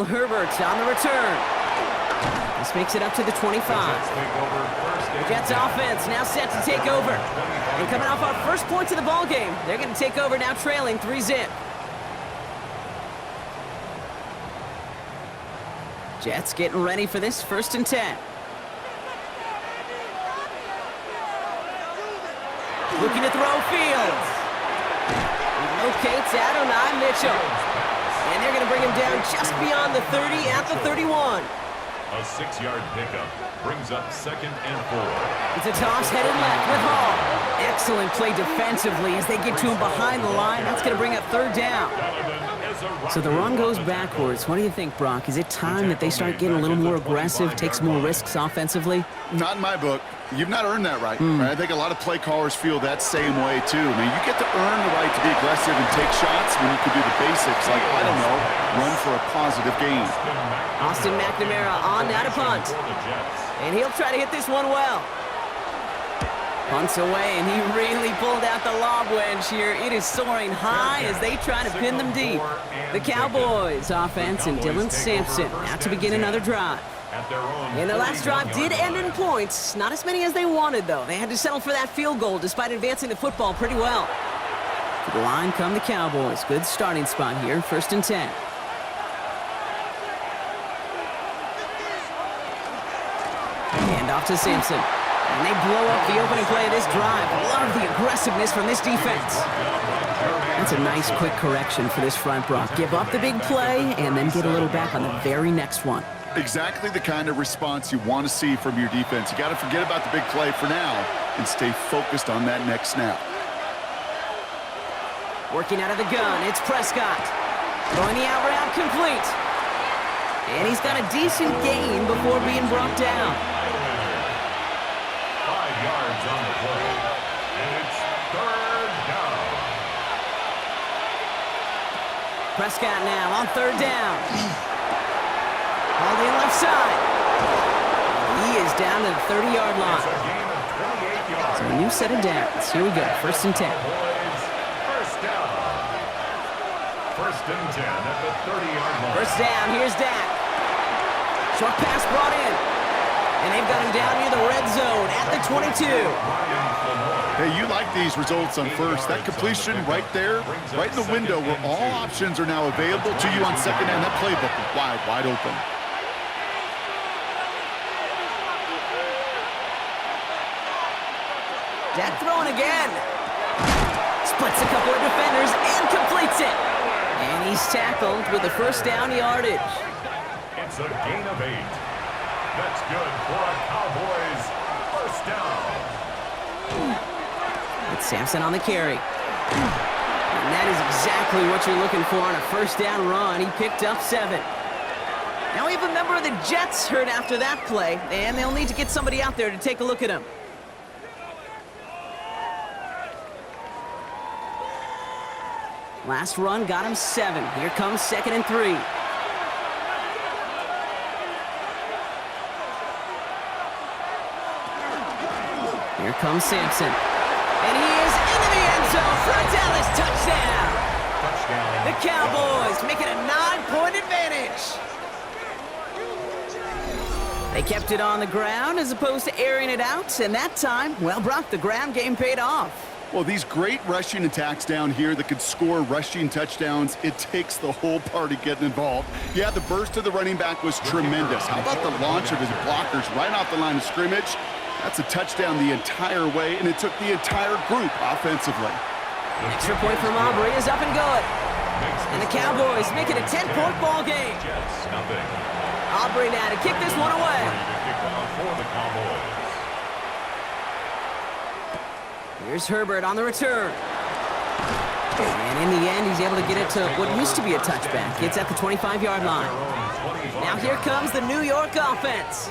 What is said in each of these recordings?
Herbert on the return. This makes it up to the 25. The Jets offense now set to take over. And coming off our first points of the ball game, they're going to take over now trailing 3-zip. Jets getting ready for this 1st and 10. Looking to throw Fields. He locates Adonai Mitchell. And they're going to bring him down just beyond the 30 at the 31. A 6-yard pickup brings up 2nd and 4. It's a toss headed left with Hall. Excellent play defensively as they get to him behind the line. That's going to bring up 3rd down. So the run goes backwards. What do you think, Brock? Is it time that they start getting a little more aggressive, take some more risks offensively? Not in my book. You've not earned that right. I think a lot of play callers feel that same way, too. I mean, you get to earn the right to be aggressive and take shots when you can do the basics, like, I don't know, run for a positive gain. Austin McNamara on now to punt. And he'll try to hit this one well. Punts away, and he really pulled out the lob wedge here. It is soaring high as they try to pin them deep. The Cowboys offense and Dylan Sampson out to begin another drive. And their last drive did end in points. Not as many as they wanted, though. They had to settle for that field goal despite advancing the football pretty well. To the line come the Cowboys. Good starting spot here, 1st and 10. Hand off to Sampson. And they blow up the opening play of this drive. Love the aggressiveness from this defense. That's a nice quick correction for this front, Brock. Give up the big play and then get a little back on the very next one. Exactly the kind of response you want to see from your defense. You got to forget about the big play for now and stay focused on that next snap. Working out of the gun, it's Prescott. Throwing the out route complete. And he's got a decent gain before being brought down. 5 yards on the play. And it's 3rd down. Prescott now on 3rd down. All the left side. He is down to the 30-yard line. So a new set of downs. Here we go, 1st and 10. First down. 1st and 10 at the 30-yard line. 1st down, here's Dak. Short pass brought in. And they've got him down near the red zone at the 22. Hey, you like these results on 1st. That completion right there, right in the window where all options are now available to you on 2nd down. That playbook is wide open. Dak throwing again. Splits a couple of defenders and completes it. And he's tackled with the 1st down yardage. It's a gain of 8. That's good for a Cowboys 1st down. It's Sampson on the carry. And that is exactly what you're looking for on a 1st down run. He picked up 7. Now we have a member of the Jets hurt after that play, and they'll need to get somebody out there to take a look at him. Last run got him 7. Here comes 2nd and 3. Here comes Sampson. And he is into the end zone for a Dallas touchdown. The Cowboys make it a 9-point advantage. They kept it on the ground as opposed to airing it out. And that time, well, Brock, the ground game paid off. Well, these great rushing attacks down here that could score rushing touchdowns, it takes the whole party getting involved. Yeah, the burst of the running back was tremendous. How about the launch of his blockers right off the line of scrimmage? That's a touchdown the entire way, and it took the entire group offensively. Extra point from Aubrey is up and good. And the Cowboys make it a 10-point ball game. Aubrey now to kick this one away. Here's Herbert on the return. And in the end, he's able to get it to what used to be a touchback. It's at the 25-yard line. Now here comes the New York offense.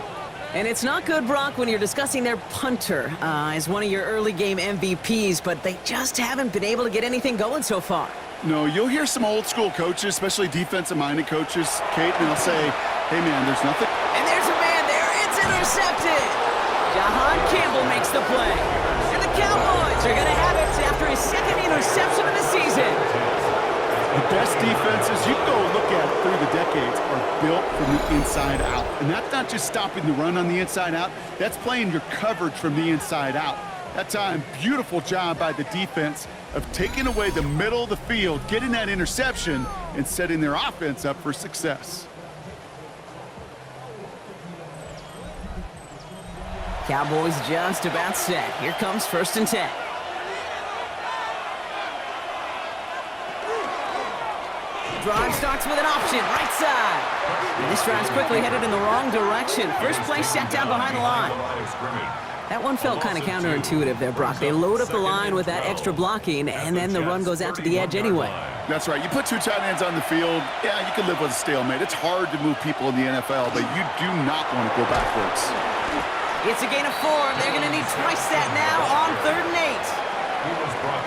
And it's not good, Brock, when you're discussing their punter as one of your early game MVPs, but they just haven't been able to get anything going so far. No, you'll hear some old school coaches, especially defensive-minded coaches, Kate, and they'll say, hey, man, there's nothing. And there's a man there. It's intercepted. Jahan Campbell makes the play. And the Cowboys are going to have it after his 2nd interception of the season. The best defenses, you can go look at it through the decades, are built from the inside out. And that's not just stopping the run on the inside out. That's playing your coverage from the inside out. That time, beautiful job by the defense of taking away the middle of the field, getting that interception, and setting their offense up for success. Cowboys just about set. Here comes 1st and 10. Drive starts with an option, right side. And this drive's quickly headed in the wrong direction. First play set down behind the line. That one felt kind of counterintuitive there, Brock. They load up the line with that extra blocking, and then the run goes out to the edge anyway. That's right. You put 2 tight ends on the field, yeah, you can live with a stalemate. It's hard to move people in the NFL, but you do not want to go backwards. It's a gain of 4. They're going to need twice that now on 3rd and 8.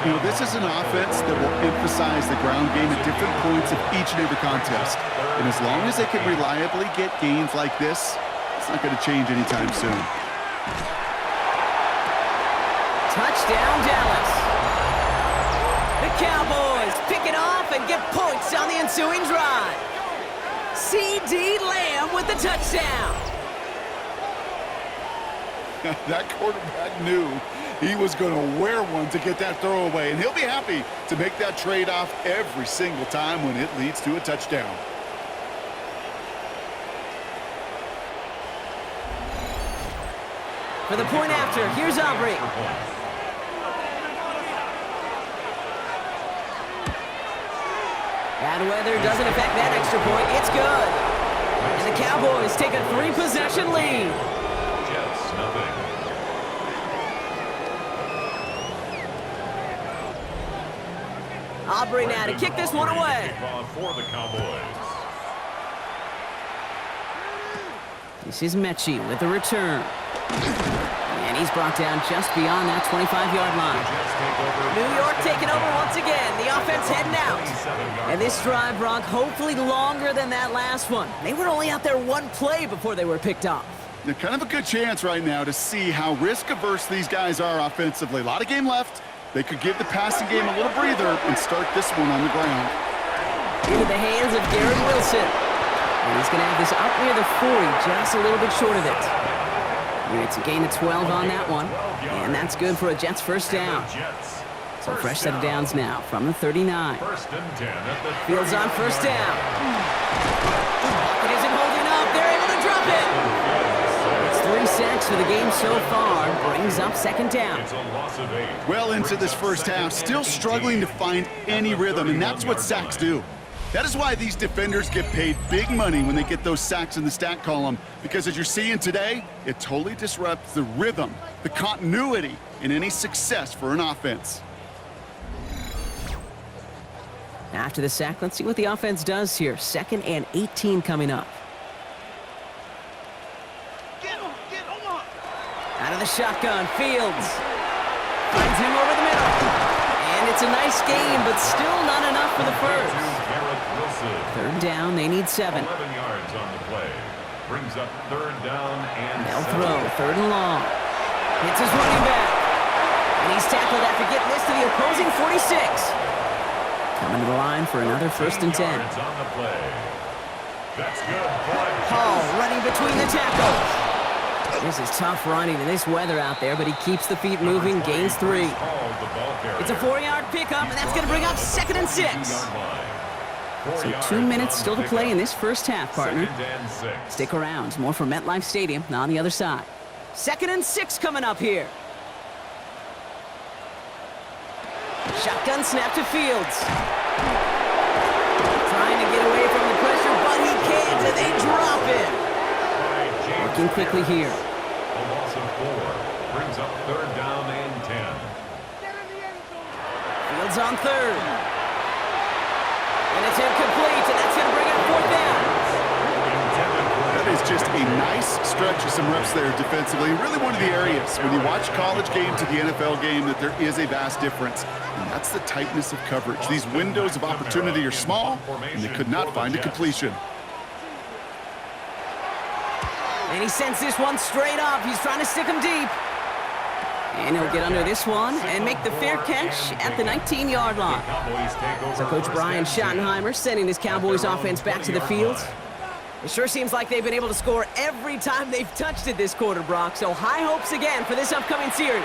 You know, this is an offense that will emphasize the ground game at different points of each and every contest. And as long as they can reliably get gains like this, it's not going to change anytime soon. Touchdown, Dallas. The Cowboys pick it off and get points on the ensuing drive. C.D. Lamb with the touchdown. That quarterback knew he was going to wear one to get that throw away, and he'll be happy to make that trade-off every single time when it leads to a touchdown. For the point after, here's Aubrey. Bad weather doesn't affect that extra point. It's good. And the Cowboys take a 3-possession lead. Jets, nothing. Aubrey now to kick this one away. Kickoff for the Cowboys. This is Mechie with the return. And he's brought down just beyond that 25-yard line. New York taking over once again. The offense heading out. And this drive, Brock, hopefully longer than that last one. They were only out there 1 play before they were picked off. They're kind of a good chance right now to see how risk-averse these guys are offensively. A lot of game left. They could give the passing game a little breather and start this one on the ground. Into the hands of Garrett Wilson. And he's going to have this up near the 40, just a little bit short of it. And it's a gain of 12 on that one. And that's good for a Jets first down. So fresh set of downs now from the 39. Fields on first down. It isn't holding up. They're able to drop it. It's 3 sacks for the game so far. Brings up 2nd down. Well into this first half, still struggling to find any rhythm, and that's what sacks do. That is why these defenders get paid big money when they get those sacks in the stat column, because as you're seeing today, it totally disrupts the rhythm, the continuity, and any success for an offense. After the sack, let's see what the offense does here. 2nd and 18 coming up. Out of the shotgun, Fields. Finds him over the middle. And it's a nice game, but still not enough for the first. 3rd down, they need 7. 11 yards on the play. Brings up 3rd down and They'll throw, 3rd and long. Hits his running back. And he's tackled after getting this to the opposing 46. Coming to the line for another 1st and 10. On the play. That's good. Hall running between the tackles. This is tough running in this weather out there, but he keeps the feet moving, gains 3. It's a 4-yard pickup, and that's going to bring up 2nd and 6. So 2 minutes still to play in this first half, partner. Stick around. More from MetLife Stadium on the other side. 2nd and 6 coming up here. Shotgun snap to Fields. Trying to get away from the pressure, but he can't, and they drop it. Working quickly here. A loss of 4. Brings up 3rd down and 10. Fields on 3rd. And it's incomplete, and that's going to bring up 4th down. That is just a nice stretch of some reps there defensively. Really one of the areas when you watch college game to the NFL game that there is a vast difference. And that's the tightness of coverage. These windows of opportunity are small, and they could not find a completion. And he sends this one straight up. He's trying to stick him deep. And he'll get under this one and make the fair catch at the 19-yard line. So Coach Brian Schottenheimer sending his Cowboys offense back to the field. It sure seems like they've been able to score every time they've touched it this quarter, Brock. So high hopes again for this upcoming series.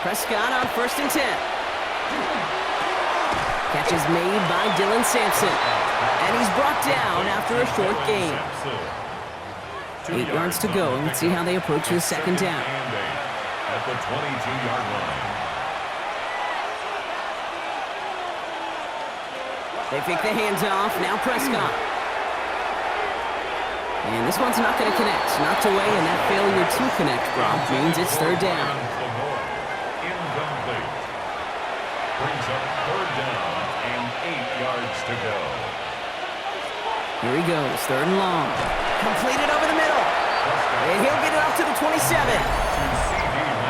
Prescott on 1st and 10. Catch is made by Dylan Sampson. And he's brought down after a short gain. 8 yards to go. Let's see how they approach the second down. At the 22-yard line. They fake the hands off. Now Prescott. And this one's not going to connect. Knocked away, and that failure to connect, Brock, means it's 3rd down. Incomplete. Brings up 3rd down and 8 yards to go. Here he goes. 3rd and long. Completed over the middle. And he'll get it up to the 27.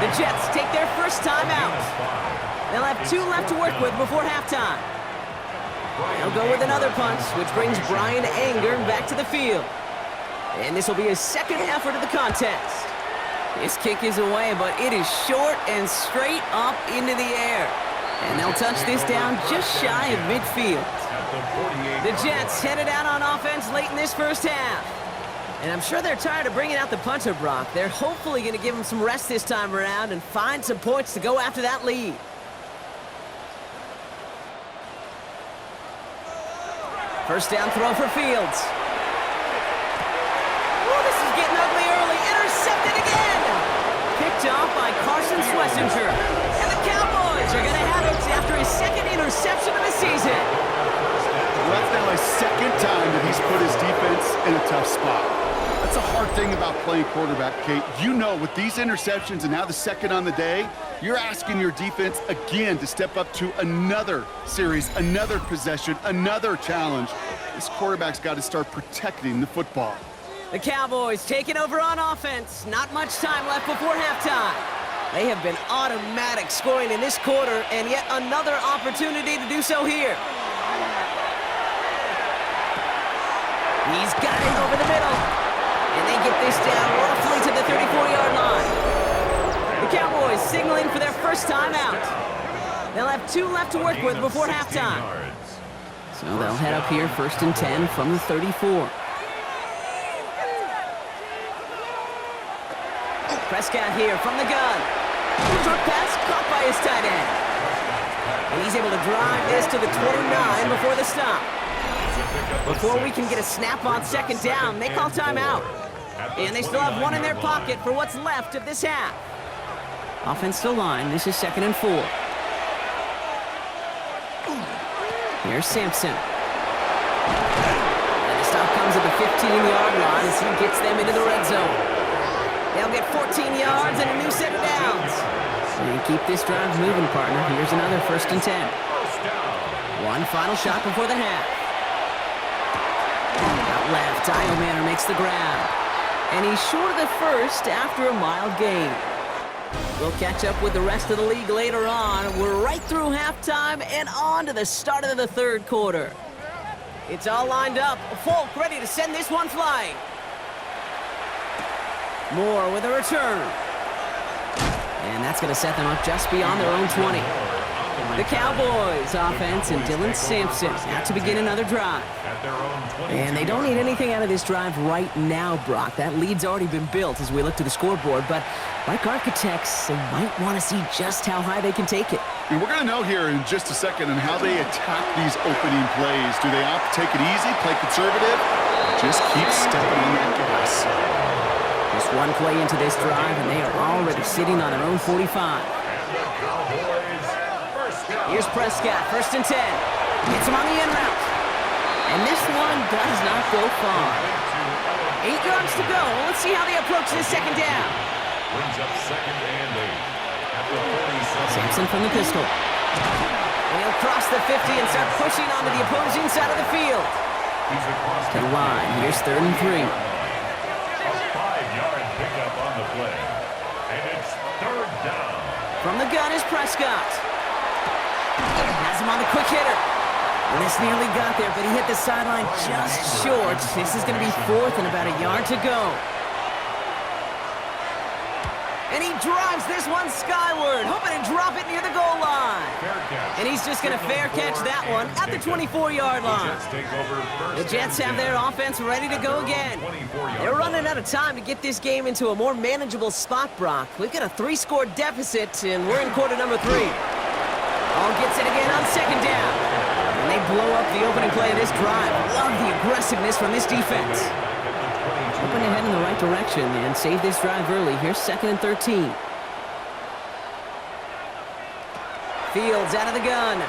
The Jets take their first time out. They'll have 2 left to work with before halftime. They'll go with another punch, which brings Brian Anger back to the field. And this will be his 2nd effort of the contest. His kick is away, but it is short and straight up into the air. And they'll touch this down just shy of midfield. The Jets headed out on offense late in this first half. And I'm sure they're tired of bringing out the punter, Brock. They're hopefully going to give him some rest this time around and find some points to go after that lead. First down throw for Fields. Oh, this is getting ugly early. Intercepted again. Picked off by Carson Schlesinger. And the Cowboys are going to have it after his 2nd interception of the season. Well, that's now his 2nd time that he's put his defense in a tough spot. That's a hard thing about playing quarterback, Kate. You know, with these interceptions and now the 2nd on the day, you're asking your defense again to step up to another series, another possession, another challenge. This quarterback's got to start protecting the football. The Cowboys taking over on offense. Not much time left before halftime. They have been automatic scoring in this quarter, and yet another opportunity to do so here. He's got it over the middle. And they get this down roughly to the 34-yard line. The Cowboys signaling for their first time out. They'll have 2 left to work with before halftime. So they'll head up here 1st and 10 from the 34. Prescott here from the gun. Short pass caught by his tight end. And he's able to drive this to the 29 before the stop. Before we can get a snap on 2nd down, they call timeout. And they still have 1 in their pocket for what's left of this half. Offensive line, this is 2nd and 4. Here's Sampson. And the stop comes at the 15-yard line as he gets them into the red zone. They'll get 14 yards and a new set of downs. And keep this drive moving, partner. Here's another 1st and 10. 1 final shot before the half. Out left, Manor makes the grab. And he's short of the first after a mild gain. We'll catch up with the rest of the league later on. We're right through halftime and on to the start of the 3rd quarter. It's all lined up. Folk ready to send this one flying. Moore with a return. And that's going to set them up just beyond their own 20. The Cowboys offense and Dylan Sampson out to begin another drive. And they don't need anything out of this drive right now, Brock. That lead's already been built as we look to the scoreboard. But like architects, they might want to see just how high they can take it. And we're going to know here in just a second on how they attack these opening plays. Do they opt to take it easy, play conservative, or just keep stepping on that gas? Just 1 play into this drive, and they are already sitting on their own 45. Here's Prescott, 1st and 10. Hits him on the end route. And this one does not go far. 8 yards to go. Let's see how they approach this 2nd down. Brings up 2nd and 8. At the 47. Sampson from the pistol. And he'll cross the 50 and start pushing onto the opposing side of the field. To the line. Here's 3rd and 3. A 5-yard pickup on the play. And it's 3rd down. From the gun is Prescott. Has him on the quick hitter. And this nearly got there, but he hit the sideline just short. This is going to be 4th and about a yard to go. And he drives this one skyward, hoping to drop it near the goal line. And he's just going to fair catch that one at the 24-yard line. The Jets have their offense ready to go again. They're running out of time to get this game into a more manageable spot, Brock. We've got a 3-score deficit, and we're in quarter number 3. Ball gets it again on 2nd down. And they blow up the opening play of this drive. Love the aggressiveness from this defense. Hoping to head in the right direction and save this drive early. Here's 2nd and 13. Fields out of the gun.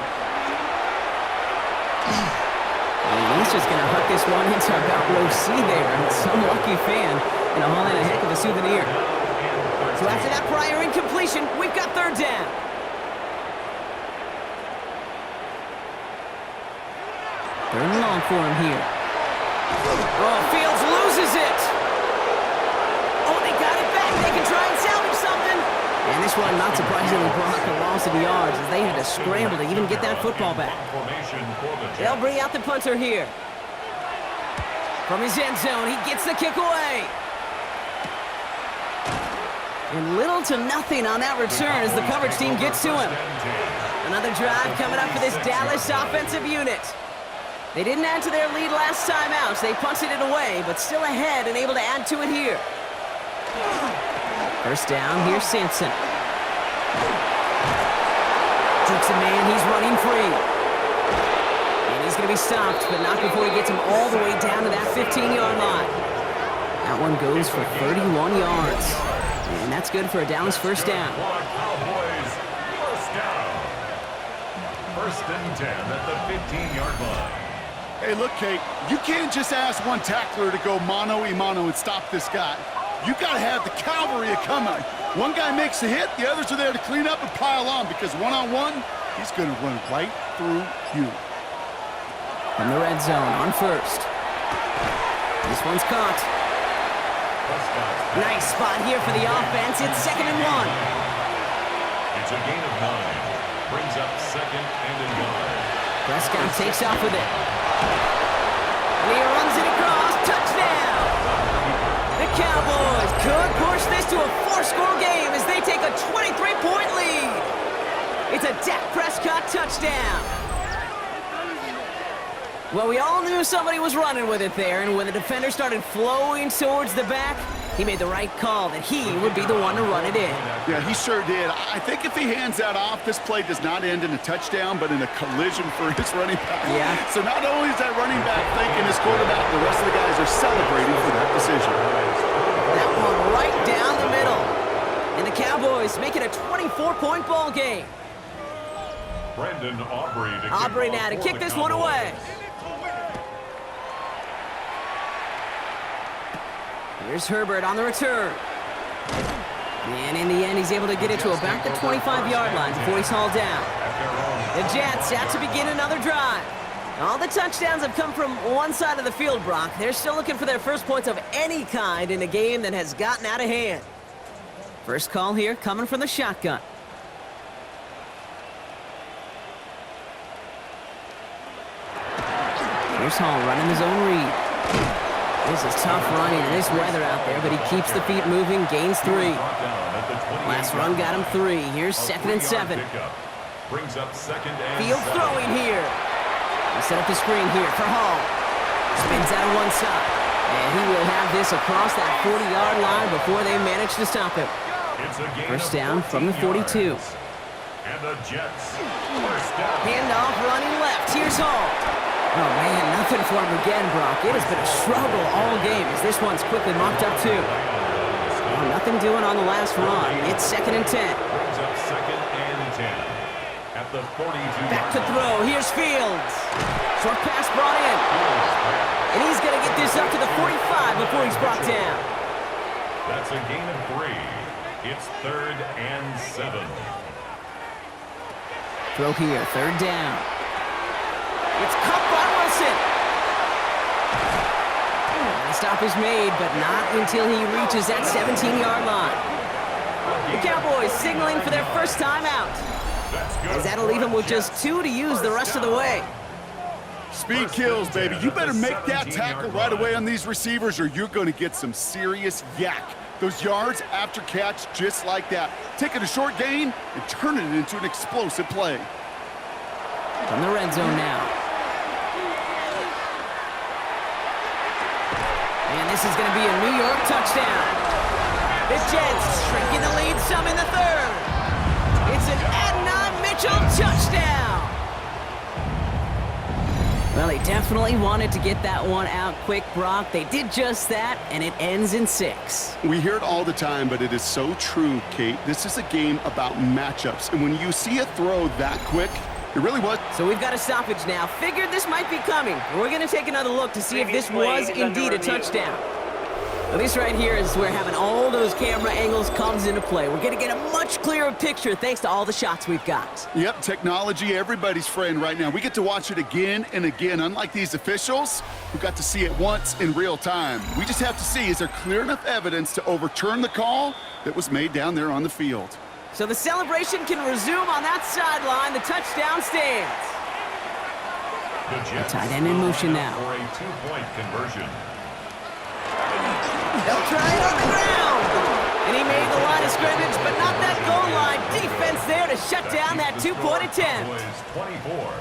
And he's just going to hook this one into about row C there. And some lucky fan going to haul in a heck of a souvenir. So after that prior incompletion, we've got 3rd down. 3rd and long for him here. Oh, Fields loses it. Oh, they got it back. They can try and salvage something. And this one, not surprisingly, Brock, a loss of yards as they had to scramble to even get that football back. They'll bring out the punter here. From his end zone, he gets the kick away. And little to nothing on that return as the coverage team gets to him. Another drive coming up for this Dallas offensive unit. They didn't add to their lead last time out, so they punted it away, but still ahead and able to add to it here. 1st down, here's Sampson. Dukes a man, he's running free. And he's going to be stopped, but not before he gets him all the way down to that 15-yard line. That one goes for 31 yards. And that's good for a Dallas 1st down. Cowboys 1st down. 1st and 10 at the 15-yard line. Hey, look, Kate, you can't just ask one tackler to go mano-a-mano and stop this guy. You got to have the cavalry coming. One guy makes a hit, the others are there to clean up and pile on because one-on-one, he's going to run right through you. From the red zone on 1st. This one's caught. Nice spot here for the offense. It's 2nd and 1. It's a gain of 9. Brings up 2nd and a yard. Prescott takes off with it. And he runs it across. Touchdown! The Cowboys could push this to a 4-score game as they take a 23-point lead. It's a Dak Prescott touchdown. Well, we all knew somebody was running with it there, and when the defender started flowing towards the back, he made the right call that he would be the one to run it in. Yeah, he sure did. I think if he hands that off, this play does not end in a touchdown, but in a collision for his running back. Yeah. So not only is that running back thinking his quarterback, the rest of the guys are celebrating for that decision. That one right down the middle. And the Cowboys make it a 24-point ball game. Brendan Aubrey Aubrey now to kick this one away. Here's Herbert on the return. And in the end, he's able to get it to about the 25-yard line before he's hauled down. The Jets out to begin another drive. All the touchdowns have come from one side of the field, Brock. They're still looking for their first points of any kind in a game that has gotten out of hand. First call here coming from the shotgun. Here's Hall running his own read. This is tough running in this weather out there, but he keeps the feet moving, gains 3. Last run got him 3. Here's 2nd and 7. Brings up 2nd and Field throwing here. He set up the screen here for Hall. Spins out of one side. And he will have this across that 40-yard line before they manage to stop him. First down from the 42. And the Jets. First down. Handoff running left. Here's Hall. Oh, man, nothing for him again, Brock. It has been a struggle all game as this one's quickly mopped up, too. Oh, nothing doing on the last run. It's 2nd and 10. Brings up 2nd and 10. At the 42. Back to throw. Here's Fields. Short pass brought in. And he's going to get this up to the 45 before he's brought down. That's a gain of 3. It's 3rd and 7. Throw here. 3rd down. It's caught by Wilson. The stop is made, but not until he reaches that 17-yard line. The Cowboys signaling for their first time out, as that'll leave him with just 2 to use the rest of the way. Speed kills, baby. You better make that tackle right away on these receivers or you're going to get some serious yak. Those yards after catch just like that. Taking a short gain and turning it into an explosive play. From the red zone now. And this is going to be a New York touchdown. The Jets shrinking the lead some in the third. It's an Adonai Mitchell touchdown. Well, they definitely wanted to get that one out quick, Brock. They did just that, and it ends in 6. We hear it all the time, but it is so true, Kate. This is a game about matchups, and when you see a throw that quick, it really was. So we've got a stoppage now. Figured this might be coming. We're going to take another look to see if this was indeed a touchdown. Well, this right here is where having all those camera angles comes into play. We're going to get a much clearer picture thanks to all the shots we've got. Yep, technology, everybody's friend right now. We get to watch it again and again, unlike these officials who got to see it once in real time. We just have to see, is there clear enough evidence to overturn the call that was made down there on the field? So the celebration can resume on that sideline. The touchdown stands. The tight end in motion now. For a 2-point conversion. They'll try it on the ground. And he made the line of scrimmage, but not that goal line. Defense there to shut down that 2-point attempt.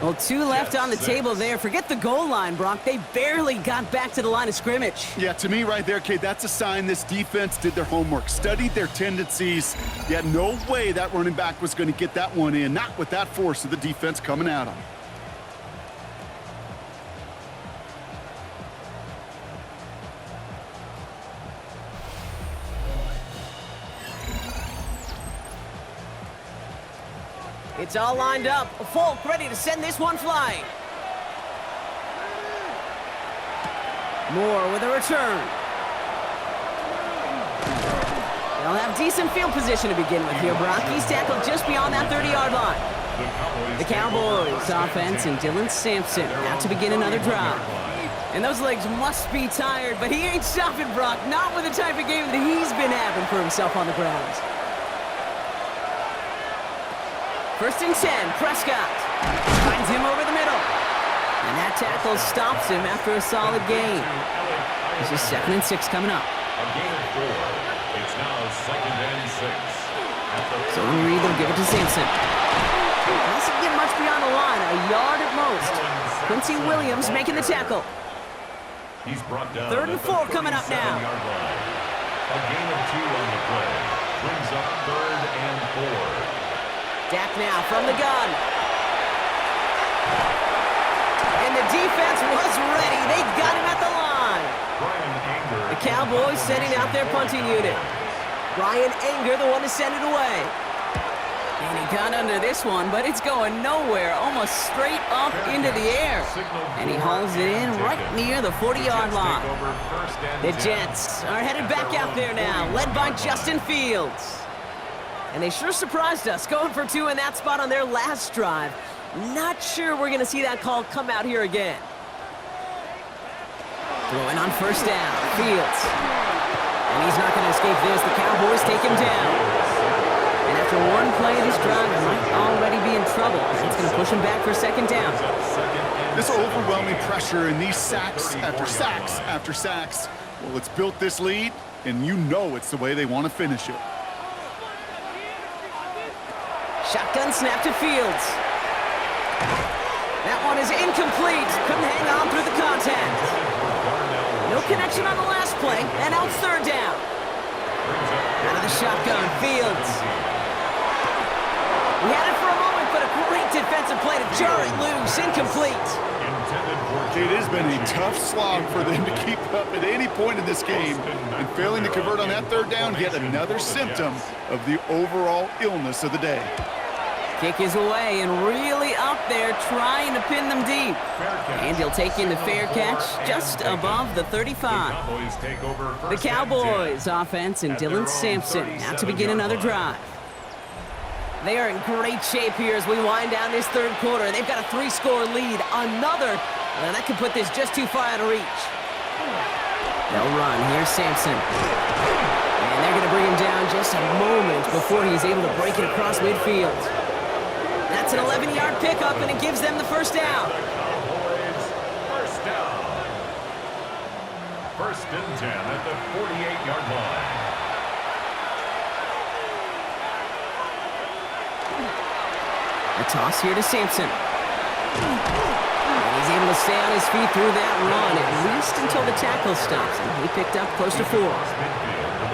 Well, 2 left on the table there. Forget the goal line, Brock. They barely got back to the line of scrimmage. Yeah, to me right there, Kate, that's a sign this defense did their homework, studied their tendencies. Yet no way that running back was going to get that one in, not with that force of the defense coming at him. It's all lined up. Folk ready to send this one flying. Moore with a return. They'll have decent field position to begin with here, Brock. He's tackled just beyond that 30-yard line. The Cowboys offense and Dylan Sampson out to begin another drive. And those legs must be tired, but he ain't stopping, Brock. Not with the type of game that he's been having for himself on the ground. 1st and 10, Prescott finds him over the middle. And that tackle stops him after a solid gain. This is 2nd and 6 coming up. A gain of 4. It's now 2nd and 6. So Reed will give it to Sampson. Doesn't get much beyond the line, a yard at most. Quincy Williams making the tackle. He's brought down 3rd and 4 coming up now. A gain of 2 on the play. Brings up 3rd and 4. Dak now from the gun. And the defense was ready. They got him at the line. The Cowboys sending out their punting unit. Brian Anger, the one to send it away. And he got under this one, but it's going nowhere. Almost straight up into the air. And he hauls it in right near the 40-yard line. The Jets are headed back out there now, led by Justin Fields. And they sure surprised us, going for 2 in that spot on their last drive. Not sure we're going to see that call come out here again. Throwing on 1st down, Fields. And he's not going to escape this. The Cowboys take him down. And after one play, this drive might already be in trouble. It's going to push him back for 2nd down. This overwhelming pressure and these sacks after sacks after sacks, well, it's built this lead, and you know it's the way they want to finish it. Shotgun snap to Fields. That one is incomplete. Couldn't hang on through the contact. No connection on the last play, and now it's 3rd down. Out of the shotgun, Fields. He had it for a moment, but a great defensive play to jar it loose. Incomplete. It has been a tough slog for them to keep up at any point in this game. And failing to convert on that 3rd down, yet another symptom of the overall illness of the day. Kick is away and really up there trying to pin them deep. And he'll take in the fair catch just above the 35. The Cowboys offense and Dylan Sampson out to begin another drive. They are in great shape here as we wind down this 3rd quarter. They've got a 3-score lead. Another, well, that could put this just too far out of reach. They'll run. Here's Sampson. And they're going to bring him down just a moment before he's able to break it across midfield. That's an 11-yard pickup, and it gives them the 1st down. First and 10 at the 48-yard line. A toss here to Sampson. And he's able to stay on his feet through that run, at least until the tackle stops him. He picked up close to 4.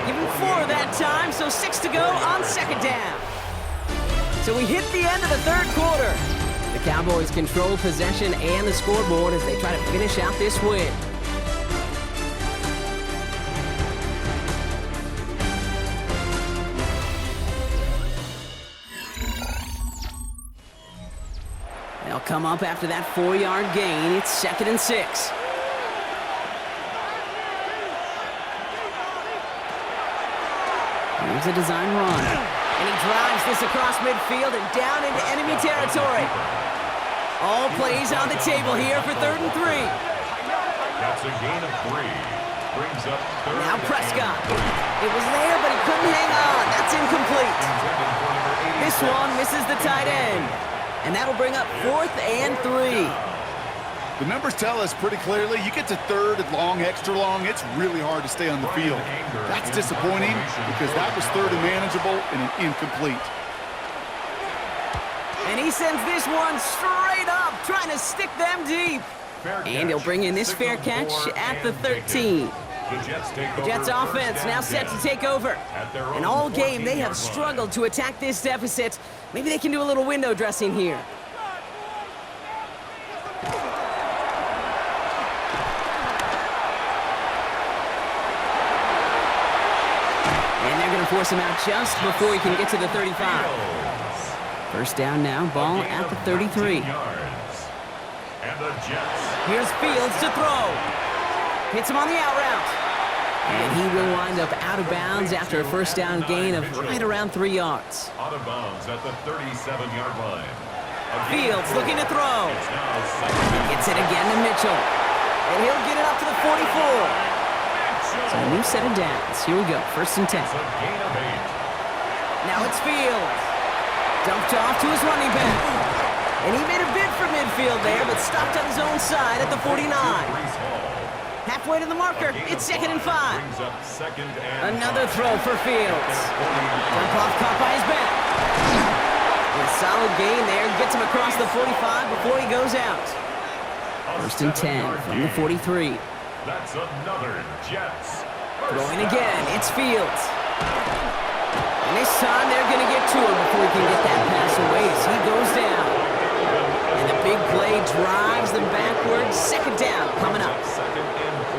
Give him 4 that time, so 6 to go on second down. So we hit the end of the third quarter. The Cowboys control possession and the scoreboard as they try to finish out this win. They'll come up after that 4-yard gain. It's 2nd and 6. Here's a design run. And he drives this across midfield and down into enemy territory. All plays on the table here for 3rd and 3. That's a gain of 3. Brings up 3rd. Now Prescott. It was there, but he couldn't hang on. That's incomplete. This one misses the tight end. And that'll bring up 4th and 3. The numbers tell us pretty clearly, you get to 3rd and long, extra long, it's really hard to stay on the field. That's disappointing because that was 3rd and manageable and an incomplete. And he sends this one straight up, trying to stick them deep. And he'll bring in this fair catch at the 13. The Jets offense now set to take over. And all game, they have struggled to attack this deficit. Maybe they can do a little window dressing here. And they're going to force him out just before he can get to the 35. First down now, ball at the 33. Here's Fields to throw. Hits him on the out route. And he will wind up out of bounds after a first down gain of right around 3 yards. Out of bounds at the 37-yard line. Fields looking to throw. Gets it again to Mitchell. And he'll get it up to the 44. So a new set of downs. Here we go, 1st and 10. Now it's Fields. Dumped off to his running back. And he made a bid for midfield there, but stopped on his own side at the 49. Halfway to the marker, it's 2nd and 5. Another throw for Fields. Dump off caught by his back. A solid gain there, gets him across the 45 before he goes out. 1st and 10 from the 43. That's another Jets. Throwing again, it's Fields. And this time they're going to get to him before he can get that pass away as he goes down. And the big play drives them backwards. 2nd down coming up.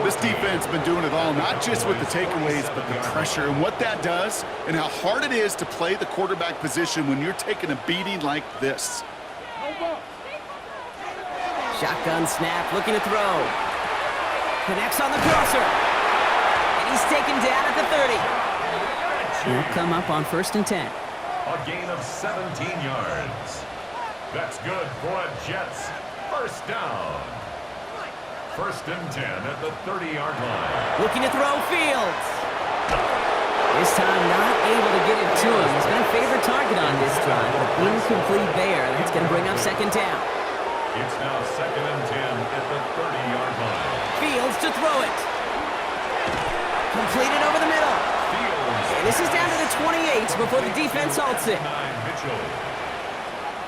This defense has been doing it all, not just with the takeaways, but the pressure and what that does and how hard it is to play the quarterback position when you're taking a beating like this. Shotgun snap, looking to throw. Connects on the crosser. And he's taken down at the 30. He'll come up on 1st and 10. A gain of 17 yards. That's good for a Jets first down. 1st and 10 at the 30-yard line. Looking to throw Fields. This time not able to get it to him. He's been a favorite target on this drive, but incomplete there. That's going to bring up 2nd down. It's now 2nd and 10 at the 30-yard line. Fields to throw it. Completed over the middle. Fields. And this is down to the 28 before the defense halts it. Mitchell.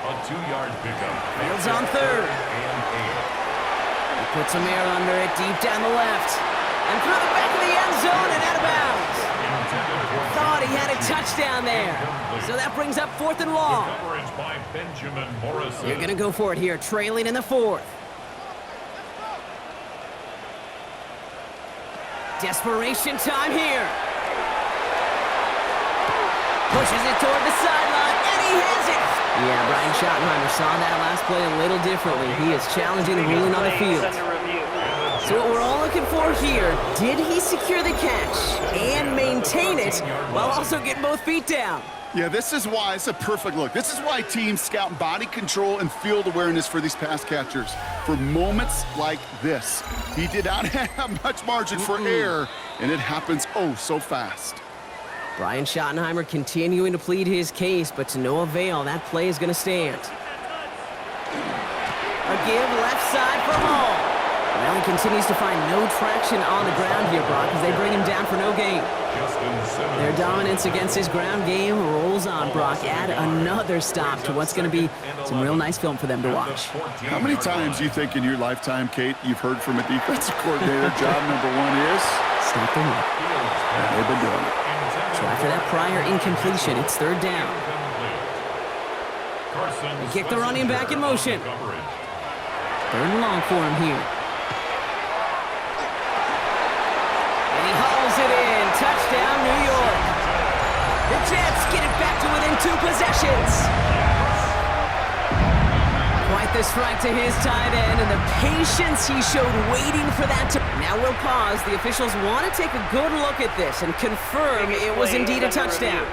A 2-yard pickup. Fields on 3rd. And 8. Puts some air under it, deep down the left. And through the back of the end zone and out of bounds. Thought he had a touchdown there. So that brings up 4th and long. Coverage by Benjamin Morrison. You're going to go for it here, trailing in the 4th. Desperation time here. Pushes it toward the sideline, and he has it. Yeah, Brian Schottenheimer saw that last play a little differently. He is challenging the ruling on the field. So what we're all looking for here, did he secure the catch and maintain it while also getting both feet down? Yeah, this is why it's a perfect look. This is why teams scout body control and field awareness for these pass catchers. For moments like this, he did not have much margin for error, and it happens oh so fast. Brian Schottenheimer continuing to plead his case, but to no avail. That play is going to stand. A give left side for Hall. Well, he continues to find no traction on the ground here, Brock, as they bring him down for no gain. Their dominance against his ground game rolls on, Brock. Add another stop to what's going to be some real nice film for them to watch. How many times do you think in your lifetime, Kate, you've heard from a defensive coordinator, job number one is? Stop the run. And they've been doing it. So after that prior incompletion, it's third down. They kick the running back in motion. Third and long for him here. And he hauls it in. Touchdown, New York. The Jets get it back to within 2 possessions. Quite the strike to his tight end, and the patience he showed waiting for that to... Now we'll pause. The officials want to take a good look at this and confirm it was indeed a touchdown.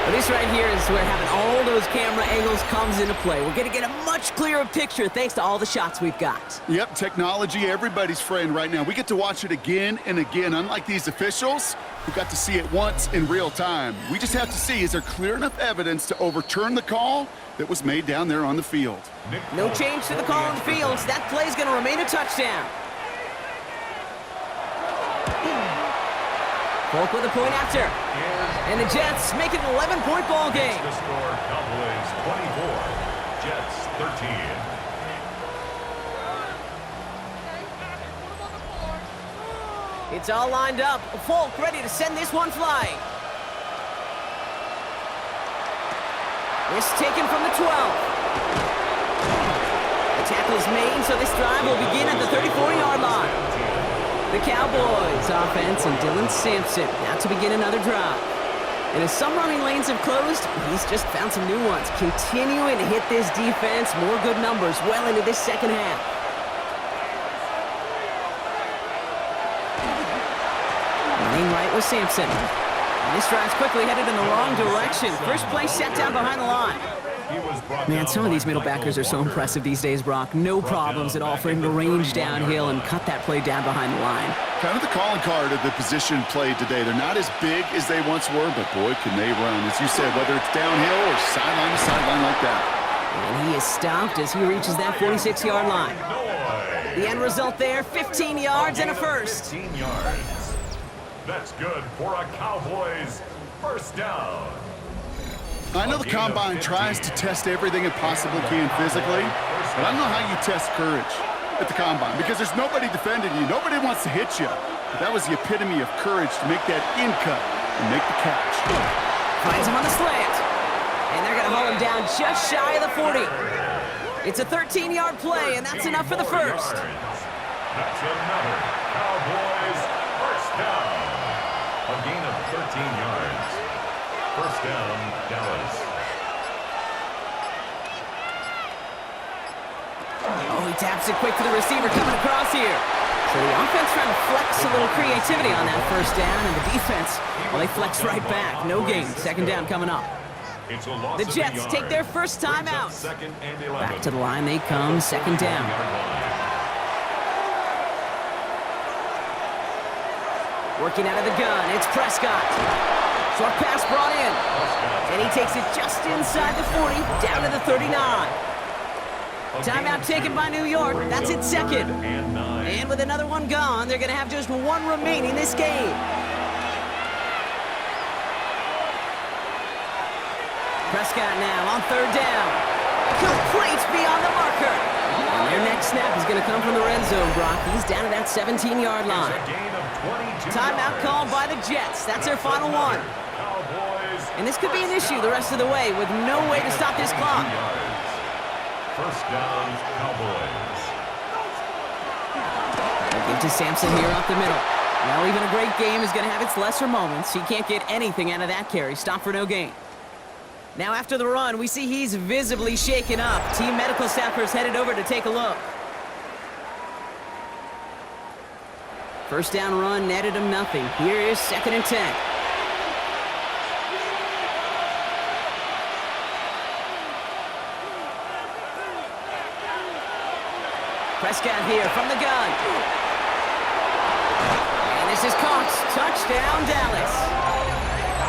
But this right here is where having all those camera angles comes into play. We're going to get a much clearer picture thanks to all the shots we've got. Yep, technology, everybody's friend right now. We get to watch it again and again, unlike these officials who got to see it once in real time. We just have to see, is there clear enough evidence to overturn the call that was made down there on the field? No change to the call on the field. So that play is going to remain a touchdown. Folk with a point after. And the Jets make it an 11-point ball game. The score, Cowboys 24, Jets 13. It's all lined up. Folk ready to send this one flying. This taken from the 12. The tackle is made, so this drive will begin at the 34-yard line. The Cowboys offense and Dylan Sampson now to begin another drive. And as some running lanes have closed, he's just found some new ones. Continuing to hit this defense, more good numbers well into this second half. Running right with Sampson. And this drive's quickly headed in the wrong direction. First play set down behind the line. Man, some of these middle backers are so impressive these days, Brock. No problems at all for him to range downhill and cut that play down behind the line. Kind of the calling card of the position played today. They're not as big as they once were, but boy, can they run. As you said, whether it's downhill or sideline to sideline like that. And he is stopped as he reaches that 46-yard line. The end result there, 15 yards and a first. 15 yards. That's good for a Cowboys first down. I know the Combine tries to test everything it possibly can physically, but I don't know how you test courage at the Combine because there's nobody defending you. Nobody wants to hit you. But that was the epitome of courage to make that in cut and make the catch. Finds him on the slant. And they're going to haul him down just shy of the 40. It's a 13-yard play, and that's enough for the first. That's another Cowboys first down. A gain of 13 yards. First down, Dallas. Oh, he taps it quick to the receiver coming across here. So the offense trying to flex a little creativity on that first down, and the defense, well, they flex right back. No gain. Second down coming up. The Jets take their first time out. Back to the line they come. Second down. Working out of the gun. It's Prescott. Short pass brought in. And he takes it just inside the 40, down to the 39. Timeout taken by New York. That's its second. And with another one gone, they're going to have just one remaining this game. Prescott now on third down. Complete beyond the marker. And their next snap is going to come from the red zone, Brock. He's down to that 17-yard line. Timeout called by the Jets. That's their final one. And this could be an issue the rest of the way with no way to stop this clock. First down, Cowboys. They'll give to Sampson here up the middle. Well, even a great game is going to have its lesser moments. He can't get anything out of that carry. Stop for no gain. Now after the run, we see he's visibly shaken up. Team medical staffers headed over to take a look. First down run netted him nothing. Here is 2nd and 10. Prescott here from the gun. And this is caught. Touchdown, Dallas.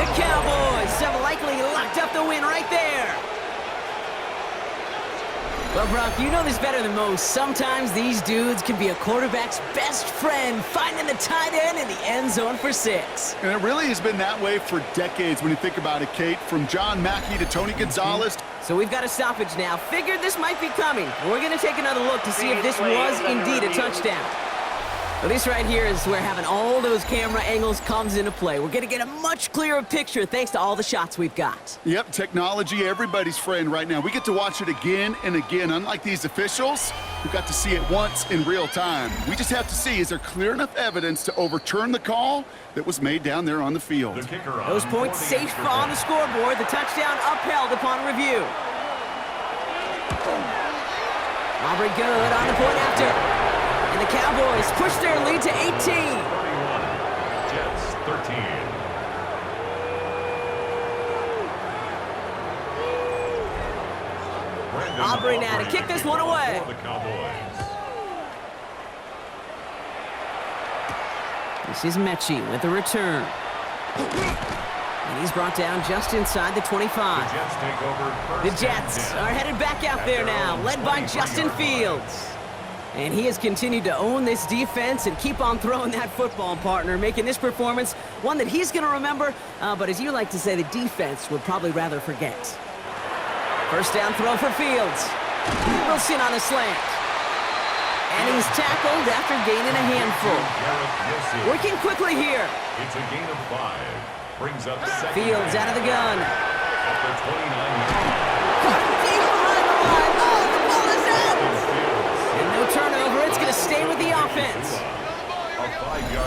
The Cowboys have likely locked up the win right there. Well, Brock, you know this better than most. Sometimes these dudes can be a quarterback's best friend, finding the tight end in the end zone for 6. And it really has been that way for decades when you think about it, Kate. From John Mackey to Tony Gonzalez. So we've got a stoppage now. Figured this might be coming. We're going to take another look to see if this was indeed a touchdown. Well, this right here is where having all those camera angles comes into play. We're going to get a much clearer picture thanks to all the shots we've got. Yep, technology, everybody's friend right now. We get to watch it again and again. Unlike these officials, we've got to see it once in real time. We just have to see, is there clear enough evidence to overturn the call that was made down there on the field? Those points safe on the scoreboard. The touchdown upheld upon review. Aubrey good on the point after. And the Cowboys push their lead to 18. 31, Jets 13. Aubrey now to kick this one away. For the Cowboys. This is Mechie with the return. And he's brought down just inside the 25. The Jets take over. The Jets are headed back out there now, led by Justin Fields. And he has continued to own this defense and keep on throwing that football, partner, making this performance one that he's going to remember, but as you like to say, the defense would probably rather forget. First down throw for Fields. Wilson on a slant. And he's tackled after gaining a handful. Working quickly here. It's a gain of 5. Brings up second. Fields out of the gun. At the 29. Caught him deep behind the line. Oh, the ball is out. And no turnover. It's going to stay with the offense.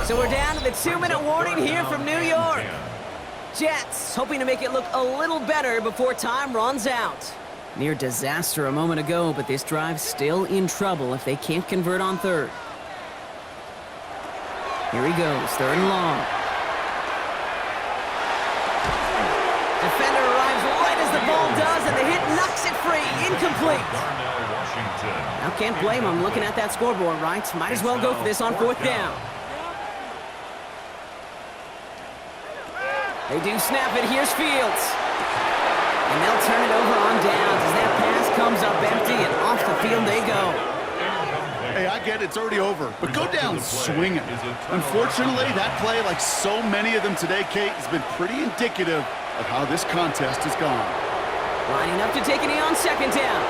So we're down to the 2-minute warning here from New York. Jets hoping to make it look a little better before time runs out. Near disaster a moment ago, but this drive's still in trouble if they can't convert on third. Here he goes, third and long. Defender arrives right as the ball does, and the hit knocks it free. Incomplete. Now can't blame him looking at that scoreboard, right? Might as well go for this on fourth down. They do snap it. Here's Fields. And they'll turn it over on downs as that pass comes up empty, and off the field they go. Hey, I get it, it's already over, but go down swinging. Unfortunately, that play, like so many of them today, Kate, has been pretty indicative of how this contest has gone. Lining up to take a knee on second down.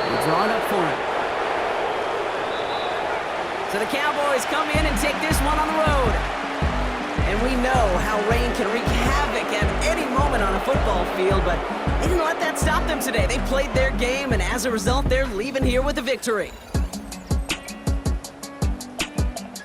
They draw it up for him. So the Cowboys come in and take this one on the road. And we know how rain can wreak havoc at any moment on a football field, but they didn't let that stop them today. They played their game, and as a result, they're leaving here with a victory.